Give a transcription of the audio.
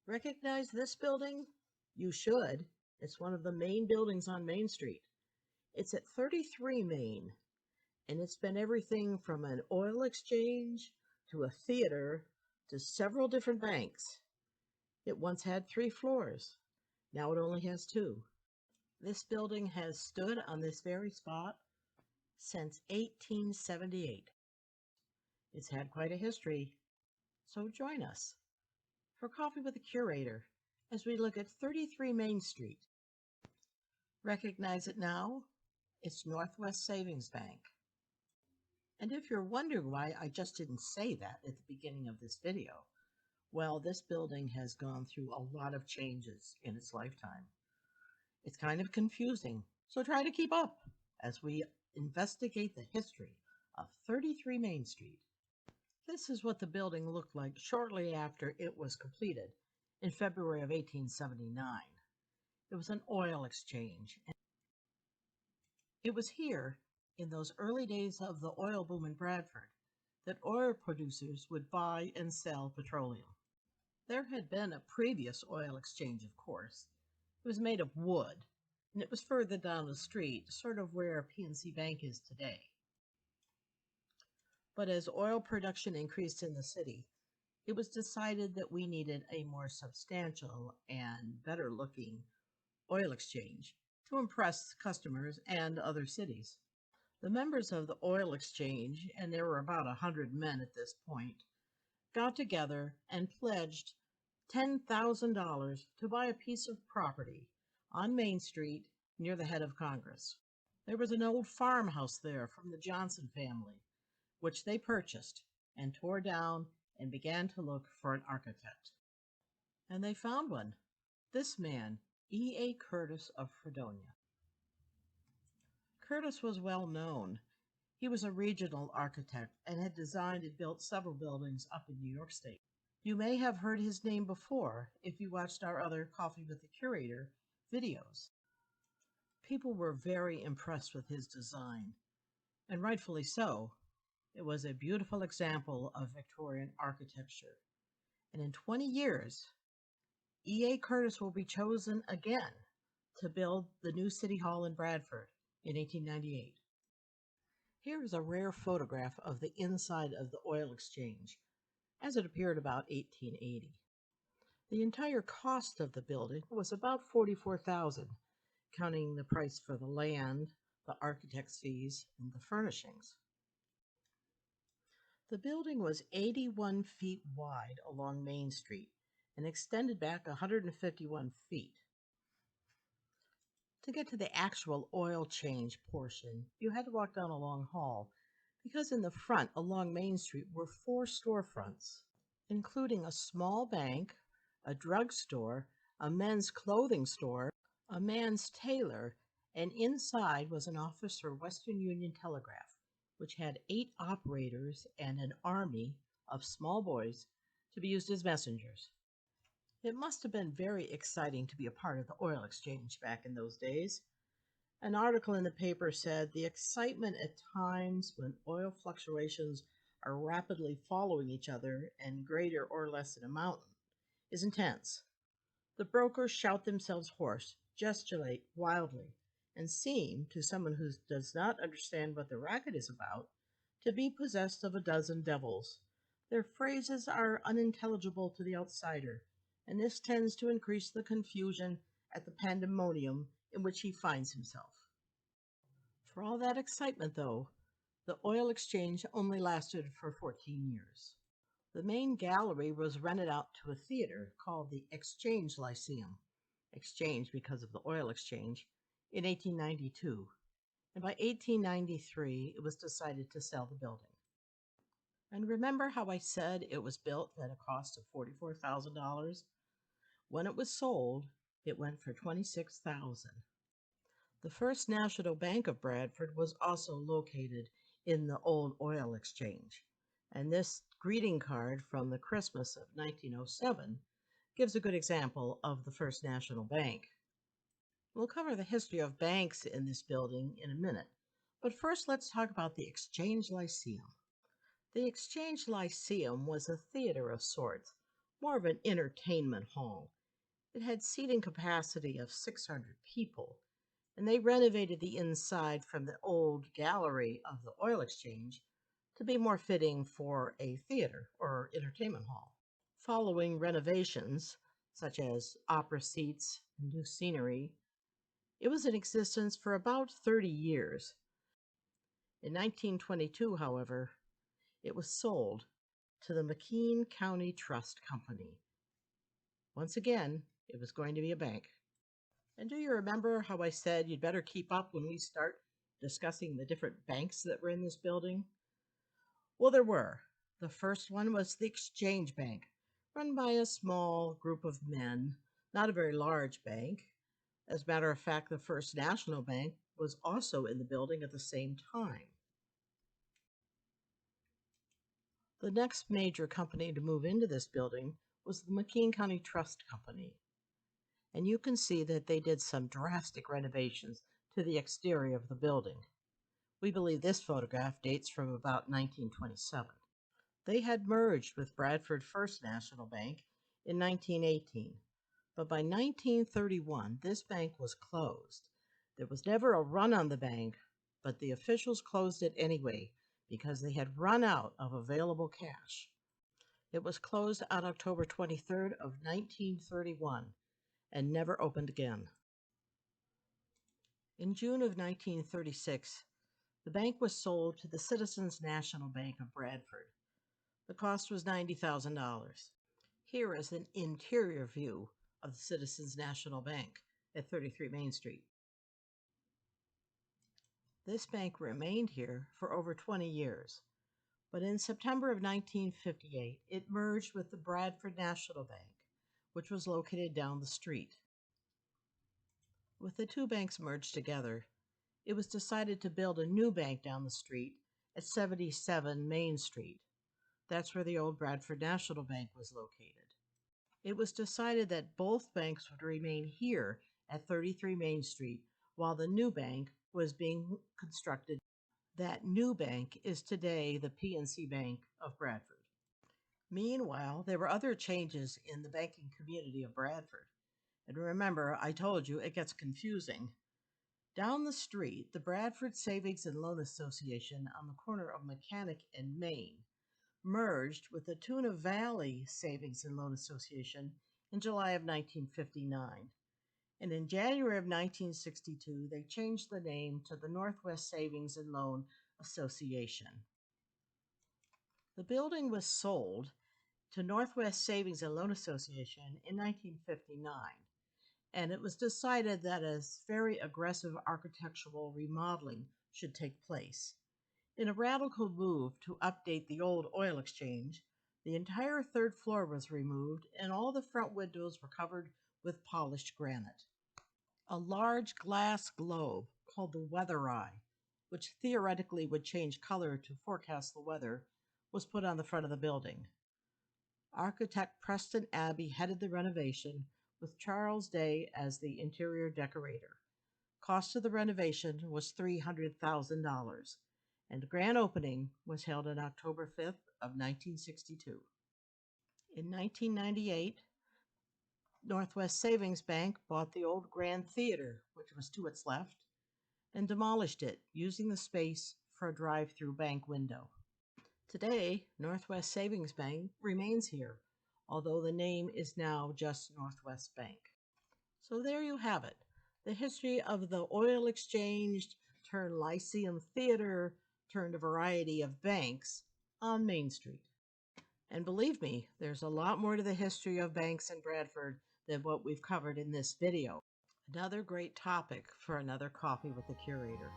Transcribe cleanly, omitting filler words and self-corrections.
Recognize this building? You should. It's one of the main buildings on Main Street. It's at 33 Main, and it's been everything from an oil exchange to a theater to several different banks. It once had 3 floors. Now it only has 2. This building has stood on this very spot since 1878. It's had quite a history, so join us for Coffee with the Curator as we look at 33 Main Street. Recognize it now? It's Northwest Savings Bank. And if you're wondering why I just didn't say that at the beginning of this video, well, this building has gone through a lot of changes in its lifetime. It's kind of confusing, so try to keep up as we investigate the history of 33 Main Street. This is what the building looked like shortly after it was completed in February of 1879. It was an oil exchange. It was here, in those early days of the oil boom in Bradford, that oil producers would buy and sell petroleum. There had been a previous oil exchange, of course. It was made of wood, and it was further down the street, sort of where PNC Bank is today. But as oil production increased in the city, it was decided that we needed a more substantial and better-looking oil exchange to impress customers and other cities. The members of the oil exchange, and there were about 100 men at this point, got together and pledged $10,000 to buy a piece of property on Main Street near the head of Congress. There was an old farmhouse there from the Johnson family, which they purchased and tore down and began to look for an architect. And they found one. This man, E.A. Curtis of Fredonia. Curtis was well known. He was a regional architect and had designed and built several buildings up in New York State. You may have heard his name before if you watched our other Coffee with the Curator videos. People were very impressed with his design, and rightfully so. It was a beautiful example of Victorian architecture. And in 20 years, E.A. Curtis will be chosen again to build the new City Hall in Bradford in 1898. Here is a rare photograph of the inside of the oil exchange as it appeared about 1880. The entire cost of the building was about $44,000, counting the price for the land, the architect's fees, and the furnishings. The building was 81 feet wide along Main Street and extended back 151 feet. To get to the actual oil change portion, you had to walk down a long hall because in the front along Main Street were 4 storefronts, including a small bank, a drugstore, a men's clothing store, a man's tailor, and inside was an office for Western Union Telegraph, which had 8 operators and an army of small boys to be used as messengers. It must have been very exciting to be a part of the oil exchange back in those days. An article in the paper said the excitement at times when oil fluctuations are rapidly following each other and greater or less in amount is intense. The brokers shout themselves hoarse, gesticulate wildly, and seem, to someone who does not understand what the racket is about, to be possessed of a dozen devils. Their phrases are unintelligible to the outsider, and this tends to increase the confusion at the pandemonium in which he finds himself. For all that excitement, though, the oil exchange only lasted for 14 years. The main gallery was rented out to a theater called the Exchange Lyceum, exchange because of the oil exchange, in 1892, and by 1893 it was decided to sell the building. And remember how I said it was built at a cost of $44,000? When it was sold, it went for $26,000. The First National Bank of Bradford was also located in the old oil exchange, and this greeting card from the Christmas of 1907 gives a good example of the First National Bank. We'll cover the history of banks in this building in a minute, but first let's talk about the Exchange Lyceum. The Exchange Lyceum was a theater of sorts, more of an entertainment hall. It had seating capacity of 600 people, and they renovated the inside from the old gallery of the oil exchange to be more fitting for a theater or entertainment hall. Following renovations, such as opera seats and new scenery, it was in existence for about 30 years. In 1922, however, it was sold to the McKean County Trust Company. Once again, it was going to be a bank. And do you remember how I said you'd better keep up when we start discussing the different banks that were in this building? Well, there were. The first one was the Exchange Bank, run by a small group of men, not a very large bank. As a matter of fact, the First National Bank was also in the building at the same time. The next major company to move into this building was the McKean County Trust Company. And you can see that they did some drastic renovations to the exterior of the building. We believe this photograph dates from about 1927. They had merged with Bradford First National Bank in 1918, but by 1931 this bank was closed. There was never a run on the bank, but the officials closed it anyway because they had run out of available cash. It was closed on October 23rd of 1931 and never opened again. In June of 1936, the bank was sold to the Citizens National Bank of Bradford. The cost was $90,000. Here is an interior view of the Citizens National Bank at 33 Main Street. This bank remained here for over 20 years, but in September of 1958, it merged with the Bradford National Bank, which was located down the street. With the two banks merged together, it was decided to build a new bank down the street at 77 Main Street. That's where the old Bradford National Bank was located. It was decided that both banks would remain here at 33 Main Street while the new bank was being constructed. That new bank is today the PNC Bank of Bradford. Meanwhile, there were other changes in the banking community of Bradford. And remember, I told you it gets confusing. Down the street, the Bradford Savings and Loan Association on the corner of Mechanic and Main merged with the Tuna Valley Savings and Loan Association in July of 1959. And in January of 1962, they changed the name to the Northwest Savings and Loan Association. The building was sold to Northwest Savings and Loan Association in 1959, and it was decided that a very aggressive architectural remodeling should take place. In a radical move to update the old oil exchange, the entire third floor was removed and all the front windows were covered with polished granite. A large glass globe called the weather eye, which theoretically would change color to forecast the weather, was put on the front of the building. Architect Preston Abbey headed the renovation with Charles Day as the interior decorator. Cost of the renovation was $300,000, and the grand opening was held on October 5th of 1962. In 1998, Northwest Savings Bank bought the old Grand Theater, which was to its left, and demolished it, using the space for a drive-through bank window. Today, Northwest Savings Bank remains here, although the name is now just Northwest Bank. So there you have it, the history of the oil exchange turned Lyceum Theater turned a variety of banks on Main Street. And believe me, there's a lot more to the history of banks in Bradford than what we've covered in this video. Another great topic for another coffee with the curator.